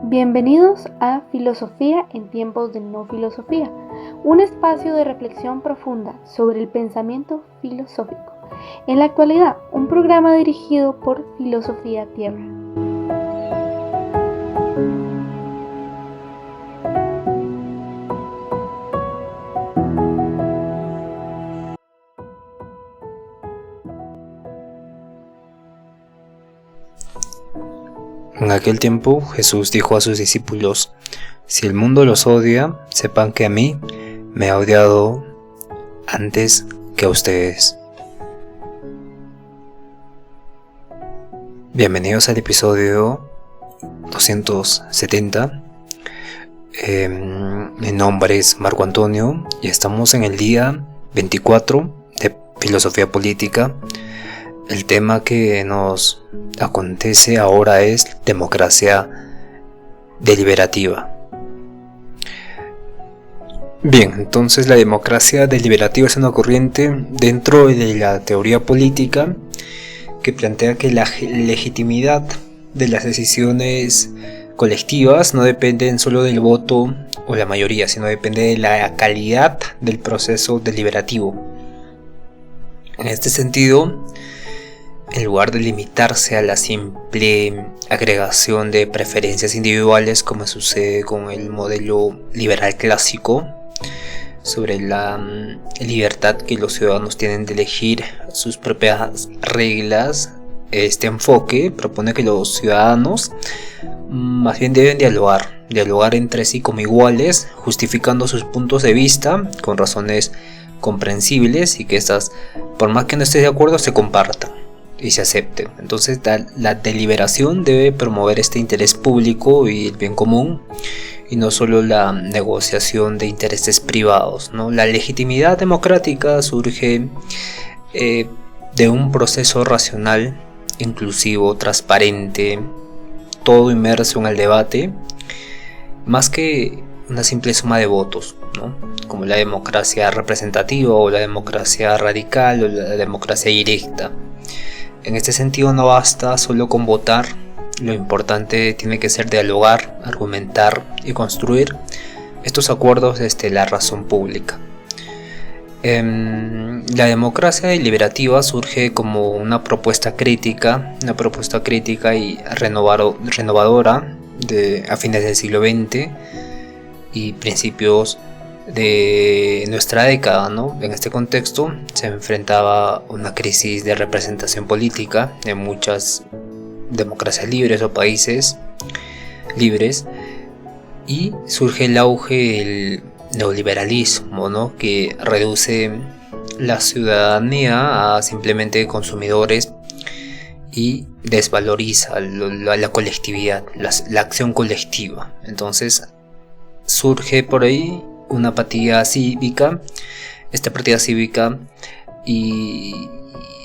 Bienvenidos a Filosofía en tiempos de no filosofía, un espacio de reflexión profunda sobre el pensamiento filosófico. En la actualidad, un programa dirigido por Filosofía Tierra. En aquel tiempo Jesús dijo a sus discípulos: si el mundo los odia, sepan que a mí me ha odiado antes que a ustedes. Bienvenidos al episodio 270. Mi nombre es Marco Antonio y estamos en el día 24 de Filosofía Política. El tema que nos acontece ahora es democracia deliberativa. Bien, entonces la democracia deliberativa es una corriente dentro de la teoría política que plantea que la legitimidad de las decisiones colectivas no dependen solo del voto o la mayoría, sino depende de la calidad del proceso deliberativo. En este sentido, en lugar de limitarse a la simple agregación de preferencias individuales, como sucede con el modelo liberal clásico, sobre la libertad que los ciudadanos tienen de elegir sus propias reglas, este enfoque propone que los ciudadanos más bien deben dialogar entre sí como iguales, justificando sus puntos de vista con razones comprensibles y que estas, por más que no estés de acuerdo, se compartan y se acepten. Entonces la deliberación debe promover este interés público y el bien común, y no solo la negociación de intereses privados, ¿no? La legitimidad democrática surge de un proceso racional, inclusivo, transparente, todo inmerso en el debate, más que una simple suma de votos, ¿no? Como la democracia representativa o la democracia radical o la democracia directa. En este sentido no basta solo con votar, lo importante tiene que ser dialogar, argumentar y construir estos acuerdos desde la razón pública. La democracia deliberativa surge como una propuesta crítica y renovadora a fines del siglo XX y principios de nuestra década, ¿no? En este contexto se enfrentaba una crisis de representación política en muchas democracias libres o países libres, y surge el auge del neoliberalismo, ¿no? Que reduce la ciudadanía a simplemente consumidores y desvaloriza la colectividad, la acción colectiva. Entonces surge por ahí una apatía cívica, y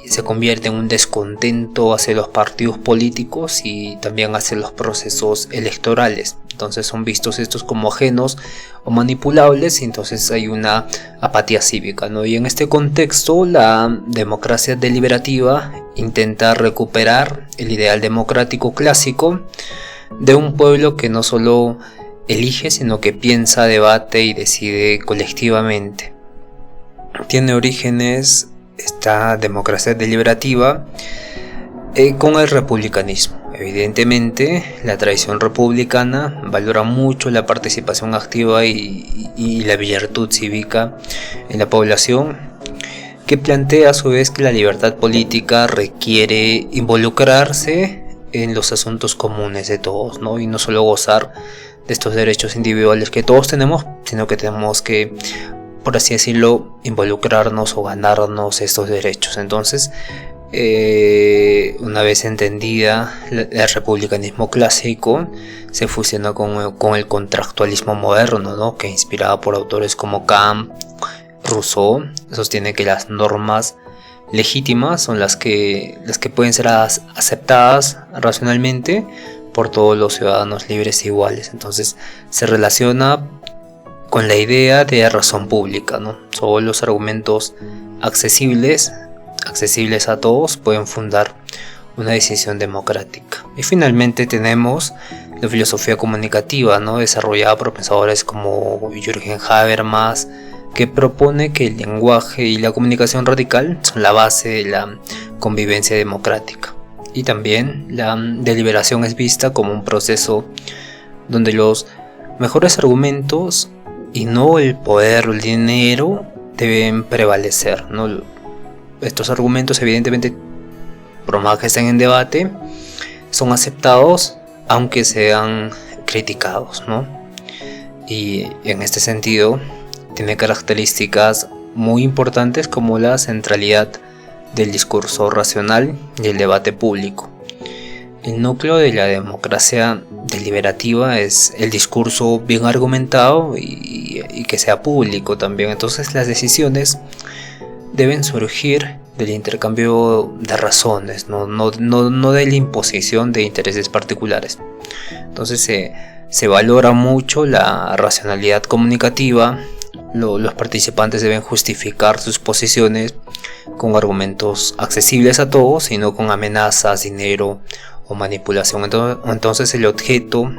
se convierte en un descontento hacia los partidos políticos y también hacia los procesos electorales. Entonces son vistos estos como ajenos o manipulables, y entonces hay una apatía cívica, ¿no? Y en este contexto la democracia deliberativa intenta recuperar el ideal democrático clásico de un pueblo que no solo elige, sino que piensa, debate y decide colectivamente. Tiene orígenes esta democracia deliberativa con el republicanismo. Evidentemente, la tradición republicana valora mucho la participación activa y la virtud cívica en la población, que plantea a su vez que la libertad política requiere involucrarse en los asuntos comunes de todos, ¿no? Y no solo gozar de estos derechos individuales que todos tenemos, sino que tenemos que, por así decirlo, involucrarnos o ganarnos estos derechos. Entonces, una vez entendida el republicanismo clásico, se fusiona con el contractualismo moderno, ¿no? Que, inspirado por autores como Kant, Rousseau, sostiene que las normas legítimas son las que pueden ser aceptadas racionalmente por todos los ciudadanos libres e iguales. Entonces se relaciona con la idea de razón pública, ¿no? Solo los argumentos accesibles a todos pueden fundar una decisión democrática. Y finalmente tenemos la filosofía comunicativa, ¿no? Desarrollada por pensadores como Jürgen Habermas, que propone que el lenguaje y la comunicación radical son la base de la convivencia democrática. Y también la deliberación es vista como un proceso donde los mejores argumentos y no el poder o el dinero deben prevalecer, ¿no? Estos argumentos, evidentemente, por más que estén en debate, son aceptados aunque sean criticados, ¿no? Y en este sentido tiene características muy importantes como la centralidad del discurso racional y el debate público. El núcleo de la democracia deliberativa es el discurso bien argumentado y que sea público también. Entonces las decisiones deben surgir del intercambio de razones, no de la imposición de intereses particulares. Entonces se valora mucho la racionalidad comunicativa. Los participantes deben justificar sus posiciones con argumentos accesibles a todos y no con amenazas, dinero o manipulación. Entonces el objeto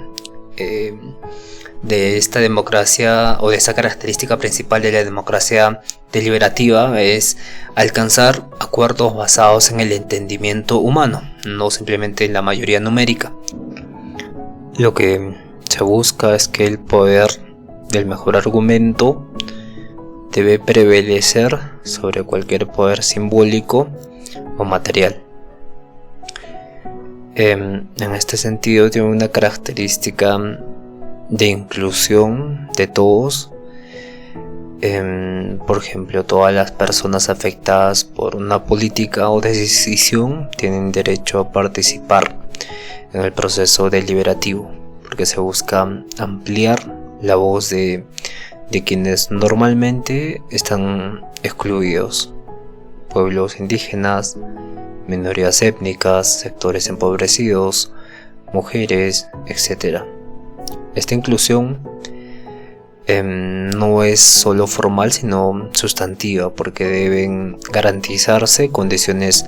de esta democracia, o de esta característica principal de la democracia deliberativa, es alcanzar acuerdos basados en el entendimiento humano, no simplemente en la mayoría numérica. Lo que se busca es que el poder del mejor argumento debe prevalecer sobre cualquier poder simbólico o material. En este sentido tiene una característica de inclusión de todos. Por ejemplo, todas las personas afectadas por una política o decisión tienen derecho a participar en el proceso deliberativo, porque se busca ampliar la voz de quienes normalmente están excluidos: pueblos indígenas, minorías étnicas, sectores empobrecidos, mujeres, etc. Esta inclusión no es solo formal, sino sustantiva, porque deben garantizarse condiciones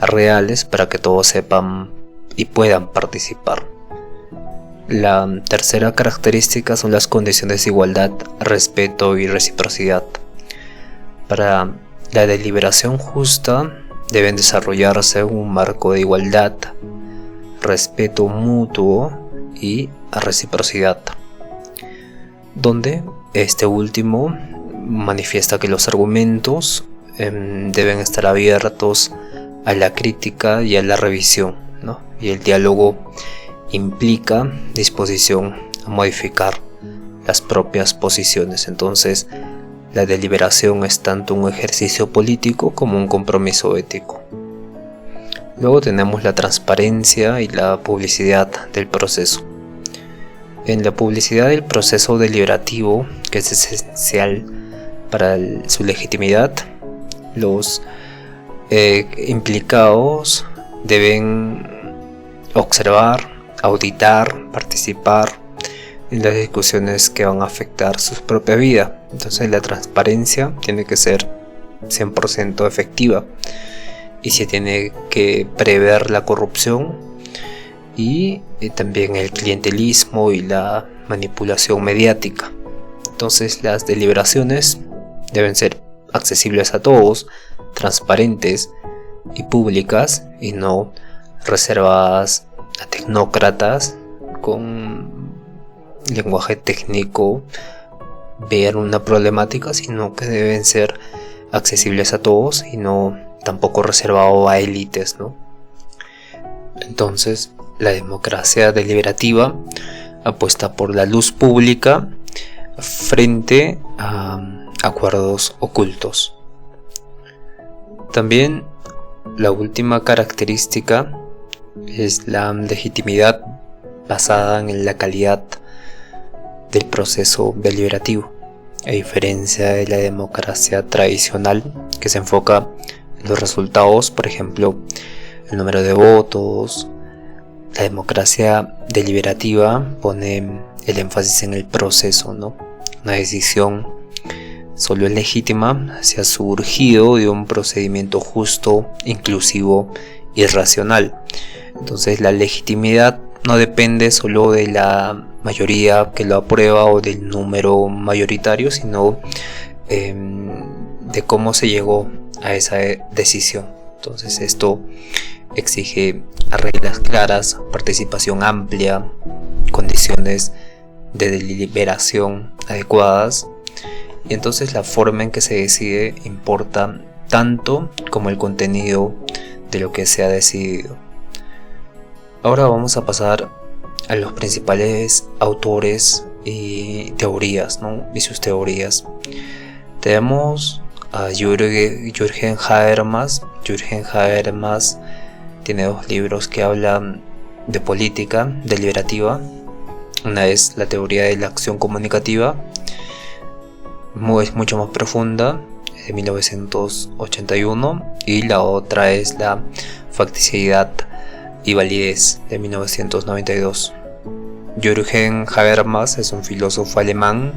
reales para que todos sepan y puedan participar. La tercera característica son las condiciones de igualdad, respeto y reciprocidad. Para la deliberación justa deben desarrollarse un marco de igualdad, respeto mutuo y reciprocidad, donde este último manifiesta que los argumentos deben estar abiertos a la crítica y a la revisión, ¿no? Y el diálogo implica disposición a modificar las propias posiciones. Entonces, la deliberación es tanto un ejercicio político como un compromiso ético. Luego tenemos la transparencia y la publicidad del proceso. En la publicidad del proceso deliberativo, que es esencial para su legitimidad, los implicados deben observar, auditar, participar en las discusiones que van a afectar su propia vida. Entonces la transparencia tiene que ser 100% efectiva y se tiene que prever la corrupción y también el clientelismo y la manipulación mediática. Entonces las deliberaciones deben ser accesibles a todos, transparentes y públicas, y no reservadas a tecnócratas con lenguaje técnico ver una problemática, sino que deben ser accesibles a todos y no tampoco reservado a élites, ¿no? Entonces la democracia deliberativa apuesta por la luz pública frente a acuerdos ocultos. También la última característica es la legitimidad basada en la calidad del proceso deliberativo, a diferencia de la democracia tradicional, que se enfoca en los resultados, por ejemplo, el número de votos. La democracia deliberativa pone el énfasis en el proceso, ¿no? Una decisión solo es legítima si ha surgido de un procedimiento justo, inclusivo y racional. Entonces la legitimidad no depende solo de la mayoría que lo aprueba o del número mayoritario, sino de cómo se llegó a esa decisión. Entonces esto exige reglas claras, participación amplia, condiciones de deliberación adecuadas, y entonces la forma en que se decide importa tanto como el contenido de lo que se ha decidido. Ahora vamos a pasar a los principales autores y teorías, ¿no? Y sus teorías. Tenemos a Jürgen Habermas. Jürgen Habermas tiene 2 libros que hablan de política deliberativa. Una es la teoría de la acción comunicativa, es mucho más profunda, de 1981, y la otra es la facticidad y validez, de 1992. Jürgen Habermas es un filósofo alemán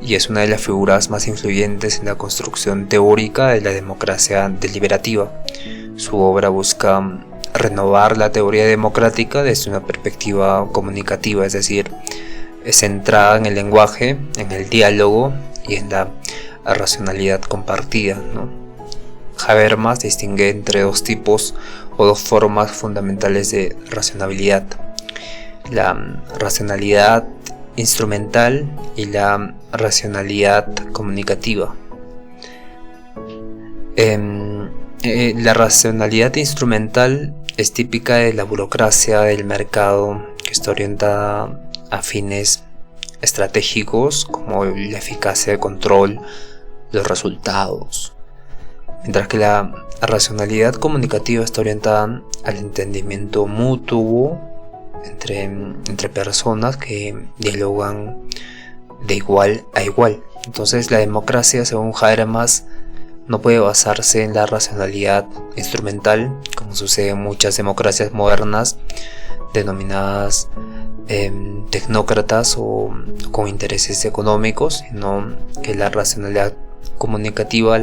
y es una de las figuras más influyentes en la construcción teórica de la democracia deliberativa. Su obra busca renovar la teoría democrática desde una perspectiva comunicativa, es decir, es centrada en el lenguaje, en el diálogo y en la racionalidad compartida, ¿no? Habermas distingue entre 2 tipos o 2 formas fundamentales de racionalidad: la racionalidad instrumental y la racionalidad comunicativa. La racionalidad instrumental es típica de la burocracia del mercado, que está orientada a fines estratégicos como la eficacia de control, los resultados, mientras que la racionalidad comunicativa está orientada al entendimiento mutuo entre personas que dialogan de igual a igual. Entonces la democracia, según Habermas, no puede basarse en la racionalidad instrumental, como sucede en muchas democracias modernas denominadas tecnócratas o con intereses económicos, sino que la racionalidad comunicativa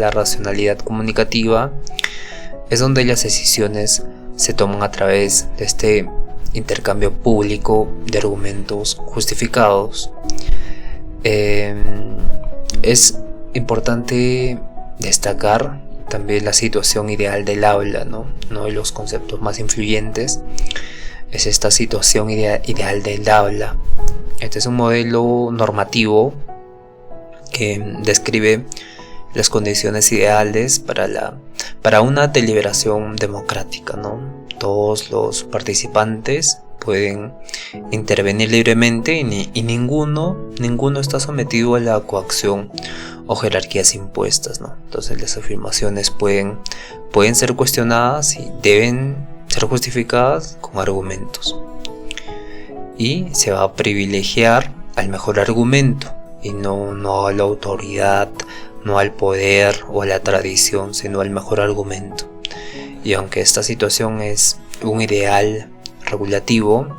es donde las decisiones se toman a través de este intercambio público de argumentos justificados. Es importante destacar también la situación ideal del habla, ¿no? Uno de los conceptos más influyentes es esta situación ideal del habla. Este es un modelo normativo que describe las condiciones ideales para una deliberación democrática, ¿no? Todos los participantes pueden intervenir libremente y ninguno está sometido a la coacción o jerarquías impuestas, ¿no? Entonces las afirmaciones pueden ser cuestionadas y deben ser justificadas con argumentos, y se va a privilegiar al mejor argumento y no a la autoridad, no al poder o a la tradición, sino al mejor argumento. Y aunque esta situación es un ideal regulativo,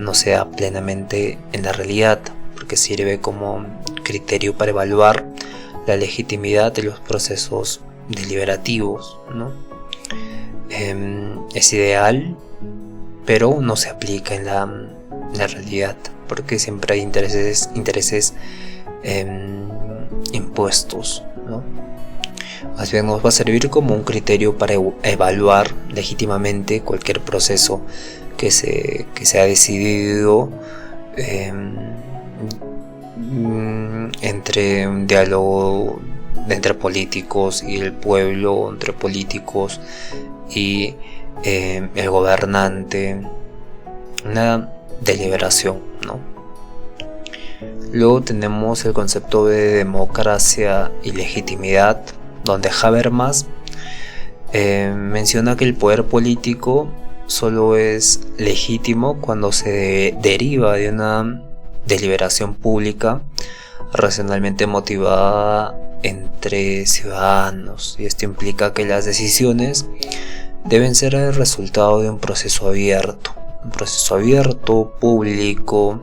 no se da plenamente en la realidad, porque sirve como criterio para evaluar la legitimidad de los procesos deliberativos, ¿no? Es ideal, pero no se aplica en la realidad, porque siempre hay intereses impuestos, ¿no? Más bien nos va a servir como un criterio para evaluar legítimamente cualquier proceso que se ha decidido entre un diálogo entre políticos y el pueblo, entre políticos y el gobernante, una deliberación, ¿no? Luego tenemos el concepto de democracia y legitimidad, donde Habermas menciona que el poder político solo es legítimo cuando se deriva de una deliberación pública racionalmente motivada entre ciudadanos, y esto implica que las decisiones deben ser el resultado de un proceso abierto, público,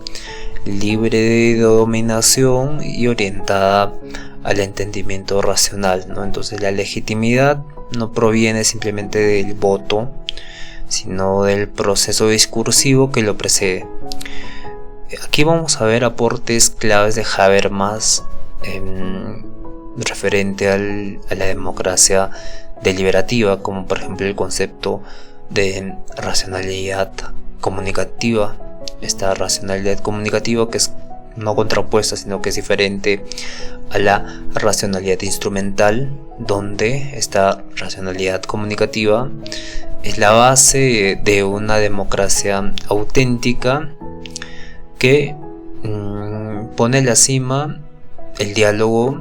libre de dominación y orientada al entendimiento racional, ¿no? Entonces la legitimidad no proviene simplemente del voto, sino del proceso discursivo que lo precede. Aquí vamos a ver aportes claves de Habermas referente a la democracia deliberativa, como por ejemplo el concepto de racionalidad comunicativa. Esta racionalidad comunicativa que es no contrapuesta, sino que es diferente a la racionalidad instrumental, donde esta racionalidad comunicativa es la base de una democracia auténtica que pone en la cima el diálogo,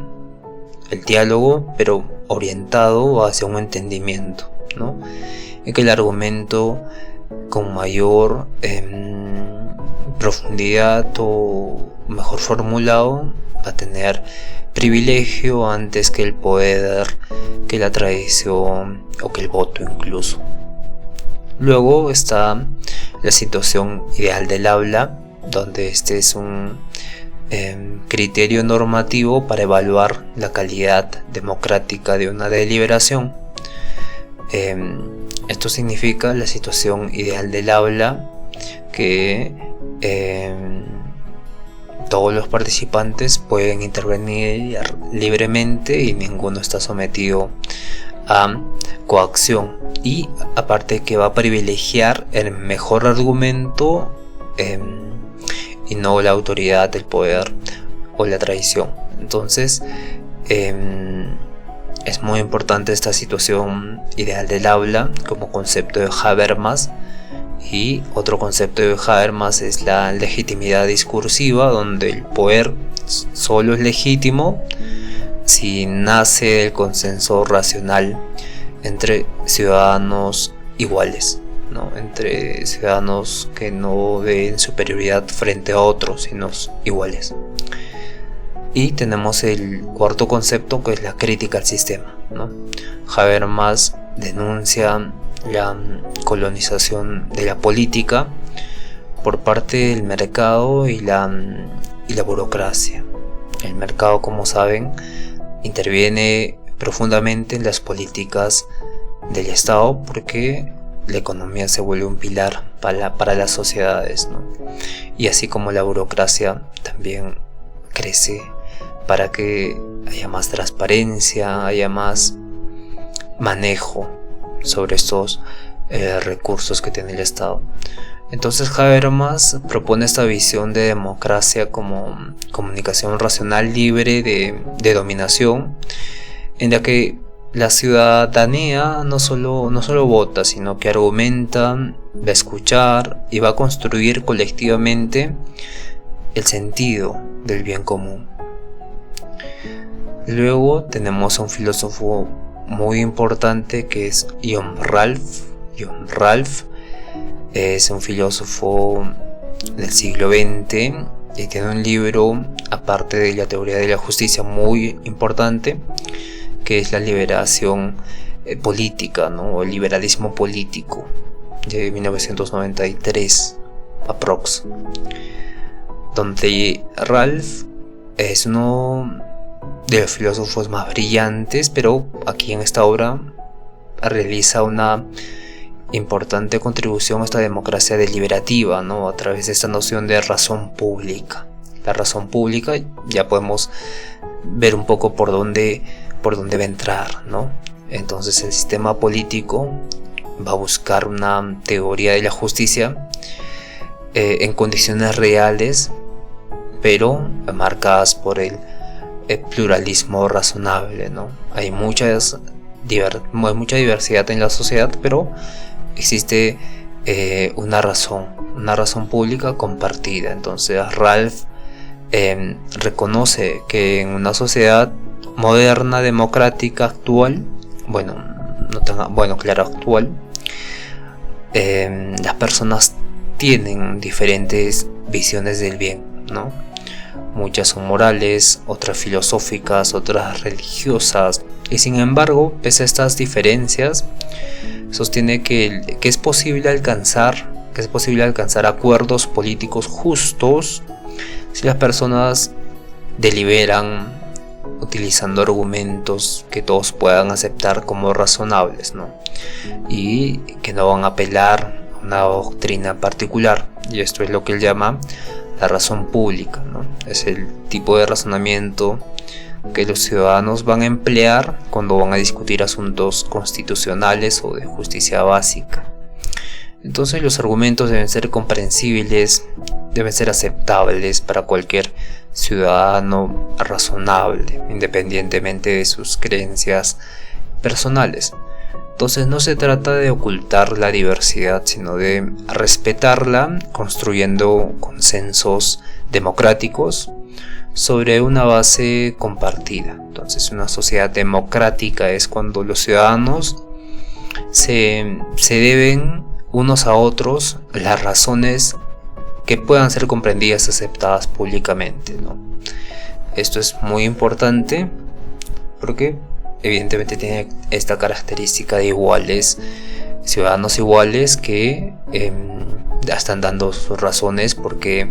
pero orientado hacia un entendimiento, ¿no? En que el argumento con mayor profundidad o mejor formulado va a tener privilegio antes que el poder, que la tradición o que el voto incluso. Luego está la situación ideal del habla, donde este es un criterio normativo para evaluar la calidad democrática de una deliberación. Esto significa la situación ideal del habla, que todos los participantes pueden intervenir libremente y ninguno está sometido a coacción, y aparte que va a privilegiar el mejor argumento y no la autoridad, el poder o la tradición. Entonces es muy importante esta situación ideal del habla como concepto de Habermas. Y otro concepto de Habermas es la legitimidad discursiva, donde el poder solo es legítimo si nace del consenso racional entre ciudadanos iguales, ¿no? Entre ciudadanos que no ven superioridad frente a otros, sino iguales. Y tenemos el cuarto concepto, que es la crítica al sistema, ¿no? Habermas denuncia la colonización de la política por parte del mercado y la burocracia. El mercado, como saben, interviene profundamente en las políticas del Estado, porque la economía se vuelve un pilar para las sociedades, ¿no? Y así como la burocracia también crece para que haya más transparencia, haya más manejo sobre estos recursos que tiene el Estado. Entonces Habermas propone esta visión de democracia como comunicación racional libre de dominación, en la que la ciudadanía no solo vota, sino que argumenta, va a escuchar y va a construir colectivamente el sentido del bien común. Luego tenemos a un filósofo muy importante que es John Ralph. John Ralph es un filósofo del siglo XX y tiene un libro, aparte de la teoría de la justicia, muy importante, que es la liberación política, ¿no? O el liberalismo político, de 1993 aprox, donde Ralph es uno de los filósofos más brillantes, pero aquí en esta obra realiza una importante contribución a esta democracia deliberativa, ¿no? A través de esta noción de razón pública. La razón pública ya podemos ver un poco por dónde va a entrar, ¿no? Entonces el sistema político va a buscar una teoría de la justicia en condiciones reales, pero marcadas por el pluralismo razonable, ¿no? Hay mucha diversidad en la sociedad, pero existe una razón pública compartida. Entonces Ralph reconoce que en una sociedad moderna, democrática, actual, actual, las personas tienen diferentes visiones del bien, ¿no? Muchas son morales, otras filosóficas, otras religiosas, y sin embargo, pese a estas diferencias, sostiene que es posible alcanzar acuerdos políticos justos si las personas deliberan utilizando argumentos que todos puedan aceptar como razonables, ¿no? Y que no van a apelar una doctrina particular, y esto es lo que él llama la razón pública, ¿no? Es el tipo de razonamiento que los ciudadanos van a emplear cuando van a discutir asuntos constitucionales o de justicia básica. Entonces los argumentos deben ser comprensibles, deben ser aceptables para cualquier ciudadano razonable, independientemente de sus creencias personales. Entonces no se trata de ocultar la diversidad, sino de respetarla, construyendo consensos democráticos sobre una base compartida. Entonces una sociedad democrática es cuando los ciudadanos se deben unos a otros las razones que puedan ser comprendidas y aceptadas públicamente, ¿no? Esto es muy importante porque evidentemente tiene esta característica de iguales, ciudadanos iguales que están dando sus razones por qué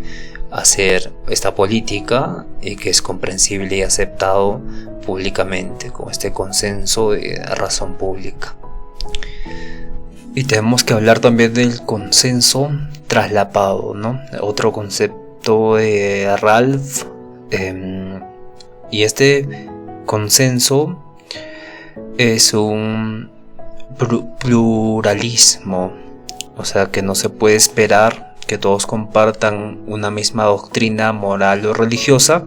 hacer esta política y que es comprensible y aceptado públicamente con este consenso de razón pública. Y tenemos que hablar también del consenso traslapado, ¿no? Otro concepto de Ralph, y este consenso es un pluralismo, o sea que no se puede esperar que todos compartan una misma doctrina moral o religiosa,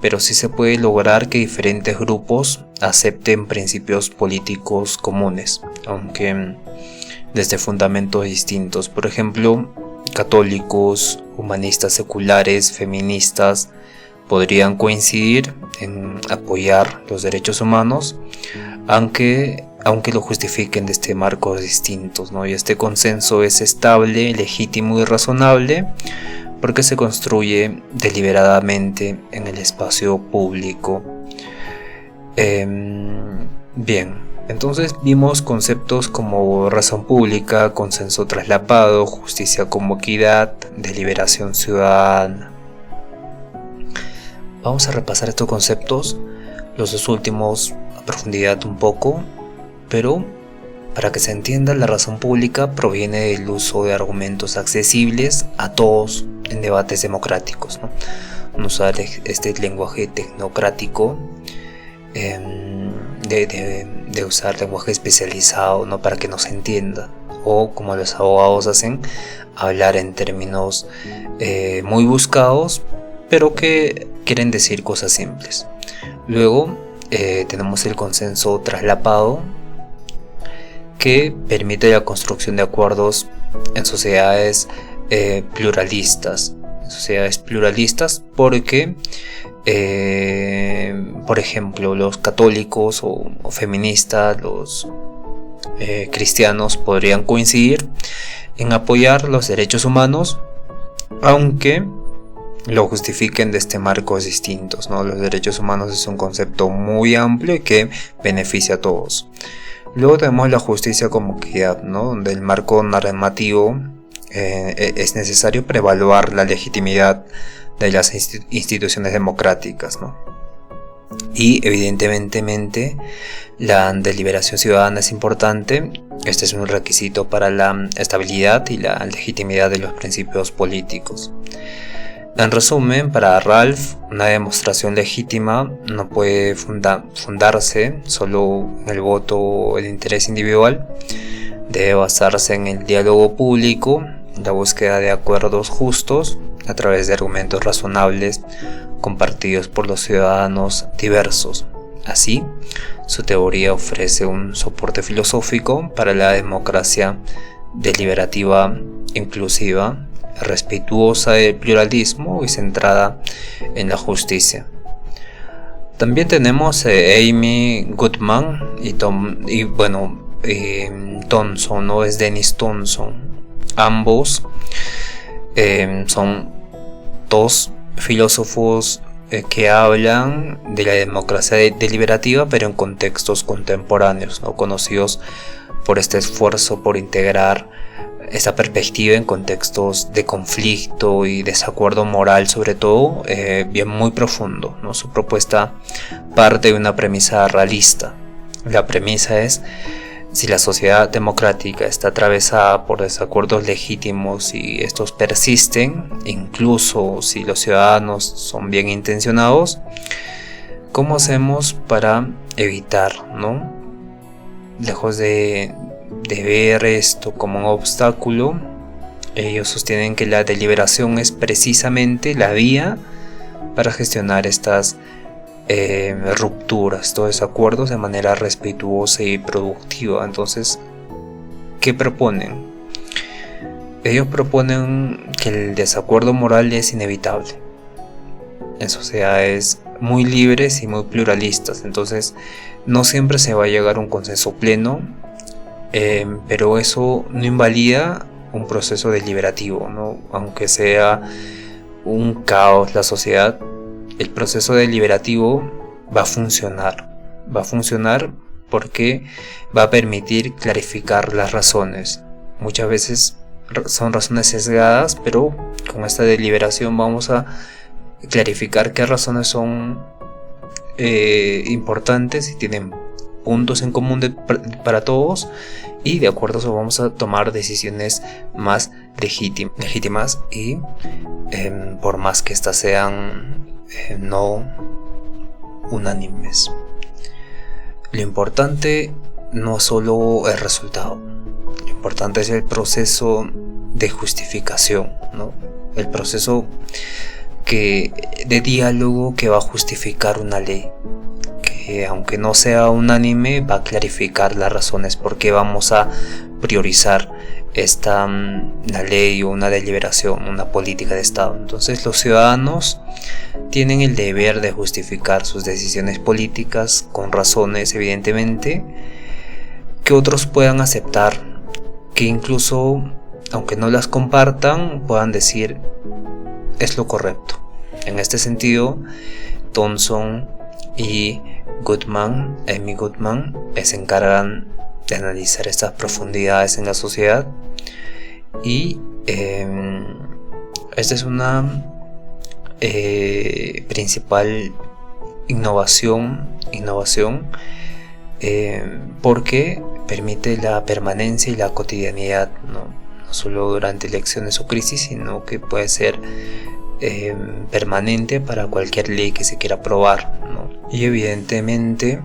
pero sí se puede lograr que diferentes grupos acepten principios políticos comunes, aunque desde fundamentos distintos. Por ejemplo, católicos, humanistas seculares, feministas podrían coincidir en apoyar los derechos humanos, aunque lo justifiquen desde marcos distintos, ¿no? Y este consenso es estable, legítimo y razonable porque se construye deliberadamente en el espacio público. Bien, entonces vimos conceptos como razón pública, consenso traslapado, justicia como equidad, deliberación ciudadana. Vamos a repasar estos conceptos, los dos últimos a profundidad un poco, pero para que se entienda, la razón pública proviene del uso de argumentos accesibles a todos en debates democráticos, ¿no? No usar este lenguaje tecnocrático, de usar lenguaje especializado, ¿no? Para que no se entienda, o como los abogados hacen, hablar en términos muy buscados, pero que quieren decir cosas simples. Luego tenemos el consenso traslapado, que permite la construcción de acuerdos en sociedades pluralistas. Porque, por ejemplo, los católicos o feministas, los cristianos podrían coincidir en apoyar los derechos humanos, aunque lo justifiquen desde marcos distintos, ¿no? Los derechos humanos es un concepto muy amplio y que beneficia a todos. Luego tenemos la justicia como equidad, ¿no? Donde el marco normativo es necesario para evaluar la legitimidad de las instituciones democráticas, ¿no? Y evidentemente la deliberación ciudadana es importante. Este es un requisito para la estabilidad y la legitimidad de los principios políticos. En resumen, para Ralph, una demostración legítima no puede fundarse solo en el voto o el interés individual. Debe basarse en el diálogo público, la búsqueda de acuerdos justos a través de argumentos razonables compartidos por los ciudadanos diversos. Así, su teoría ofrece un soporte filosófico para la democracia deliberativa inclusiva, respetuosa del pluralismo y centrada en la justicia. También tenemos Amy Goodman y Thompson, ¿no? Es Dennis Thompson. Ambos son dos filósofos que hablan de la democracia deliberativa, pero en contextos contemporáneos, ¿no? Conocidos por este esfuerzo por integrar esta perspectiva en contextos de conflicto y desacuerdo moral, sobre todo, bien muy profundo, ¿no? Su propuesta parte de una premisa realista. La premisa es Si la sociedad democrática está atravesada por desacuerdos legítimos y estos persisten, incluso si los ciudadanos son bien intencionados, ¿cómo hacemos para evitar, ¿no? Lejos de ver esto como un obstáculo, ellos sostienen que la deliberación es precisamente la vía para gestionar estas rupturas, estos desacuerdos de manera respetuosa y productiva. Entonces, ¿qué proponen? Ellos proponen que el desacuerdo moral es inevitable en sociedades muy libres y muy pluralistas. Entonces, no siempre se va a llegar a un consenso pleno, pero eso no invalida un proceso deliberativo, ¿no? Aunque sea un caos la sociedad, el proceso deliberativo va a funcionar porque va a permitir clarificar las razones. Muchas veces son razones sesgadas, pero con esta deliberación vamos a clarificar qué razones son importantes y tienen puntos en común para todos, y de acuerdo a eso vamos a tomar decisiones más legítimas y por más que estas sean no unánimes. Lo importante no es solo el resultado, lo importante es el proceso de justificación, ¿no? El proceso de diálogo que va a justificar una ley, que aunque no sea unánime va a clarificar las razones por qué vamos a priorizar una ley o una deliberación, una política de Estado. Entonces los ciudadanos tienen el deber de justificar sus decisiones políticas con razones, evidentemente, que otros puedan aceptar, que incluso aunque no las compartan puedan decir es lo correcto. En este sentido, Thompson y Amy Goodman se encargan de analizar estas profundidades en la sociedad, y esta es una principal innovación porque permite la permanencia y la cotidianidad, no solo durante elecciones o crisis, sino que puede ser permanente para cualquier ley que se quiera aprobar, ¿no? Y evidentemente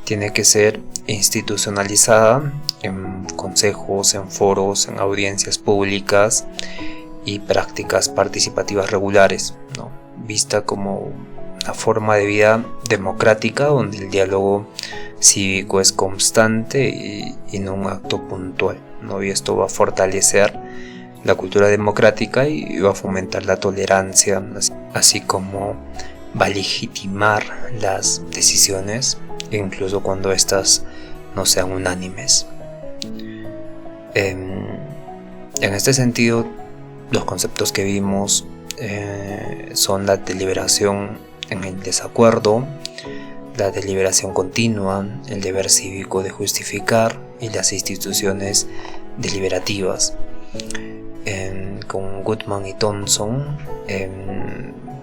tiene que ser institucionalizada en consejos, en foros, en audiencias públicas y prácticas participativas regulares, ¿no? Vista como una forma de vida democrática donde el diálogo cívico es constante y no un acto puntual, ¿no? Y esto va a fortalecer la cultura democrática y va a fomentar la tolerancia, así como va a legitimar las decisiones, incluso cuando estas no sean unánimes. En este sentido, los conceptos que vimos son la deliberación en el desacuerdo, la deliberación continua, el deber cívico de justificar y las instituciones deliberativas. Con Goodman y Thompson,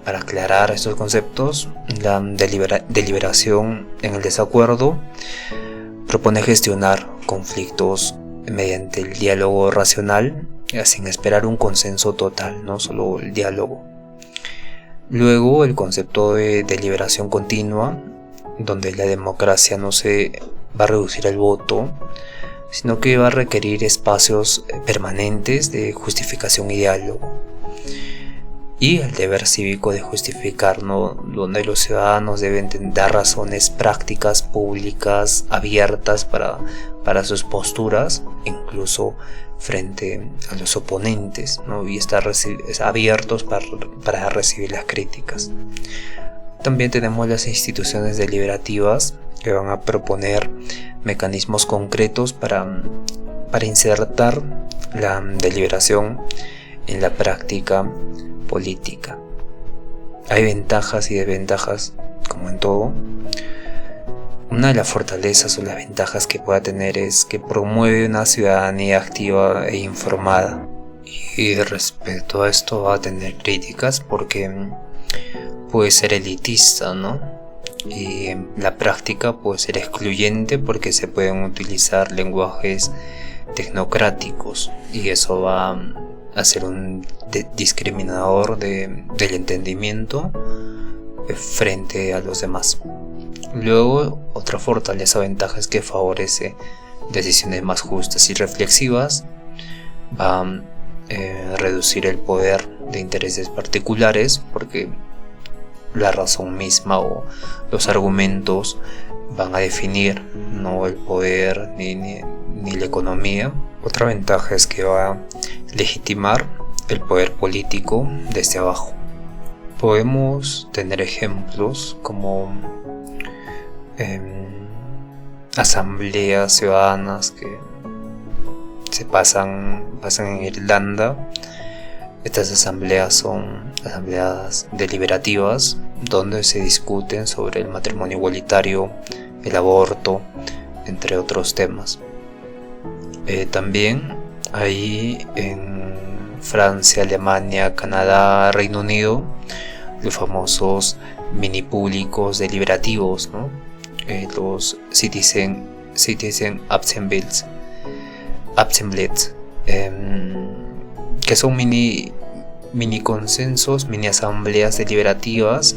para aclarar estos conceptos, la deliberación en el desacuerdo propone gestionar conflictos mediante el diálogo racional, sin esperar un consenso total, no solo el diálogo. Luego, el concepto de deliberación continua, donde la democracia no se va a reducir al voto, sino que va a requerir espacios permanentes de justificación y diálogo. Y el deber cívico de justificar, ¿no? Donde los ciudadanos deben dar razones prácticas, públicas, abiertas para sus posturas, incluso frente a los oponentes, ¿no? Y estar abiertos para recibir las críticas. También tenemos las instituciones deliberativas que van a proponer mecanismos concretos para insertar la deliberación en la práctica política. Hay ventajas y desventajas, como en todo. Una de las fortalezas o las ventajas que pueda tener es que promueve una ciudadanía activa e informada. Y respecto a esto va a tener críticas porque puede ser elitista, ¿no? y en la práctica puede ser excluyente porque se pueden utilizar lenguajes tecnocráticos y eso va a ser un discriminador del entendimiento frente a los demás. Luego, otra fortaleza o ventaja es que favorece decisiones más justas y reflexivas, va a reducir el poder de intereses particulares porque la razón misma o los argumentos van a definir no el poder ni la economía. Otra ventaja es que va a legitimar el poder político desde abajo. Podemos tener ejemplos como asambleas ciudadanas que se pasan en Irlanda. Estas asambleas son asambleas deliberativas donde se discuten sobre el matrimonio igualitario, el aborto, entre otros temas. También hay en Francia, Alemania, Canadá, Reino Unido los famosos mini públicos deliberativos, ¿no? Los Citizen Assemblies, que son mini consensos, mini asambleas deliberativas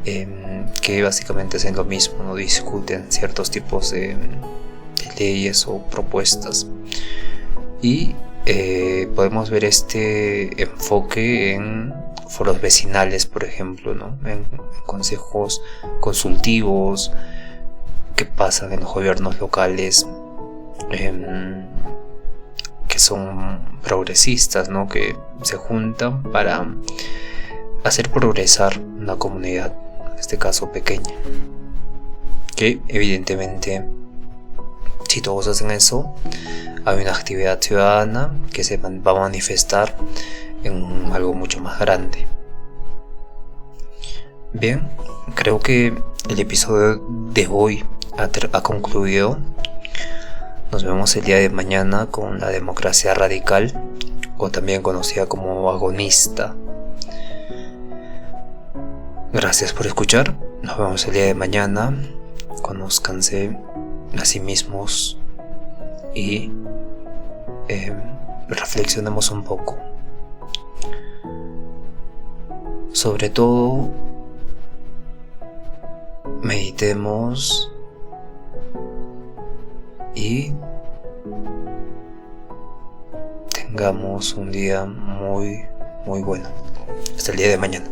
que básicamente hacen lo mismo, no discuten ciertos tipos de leyes o propuestas. Y podemos ver este enfoque en foros vecinales, por ejemplo, ¿no? En consejos consultivos que pasan en los gobiernos locales, que son progresistas, ¿no? Que se juntan para hacer progresar una comunidad, en este caso pequeña, que evidentemente si todos hacen eso hay una actividad ciudadana que se va a manifestar en algo mucho más grande. Bien, creo que el episodio de hoy ha concluido. Nos vemos el día de mañana con la democracia radical, o también conocida como agonista. Gracias por escuchar. Nos vemos el día de mañana. Conózcanse a sí mismos y reflexionemos un poco. Sobre todo, meditemos y tengamos un día muy bueno. Hasta el día de mañana.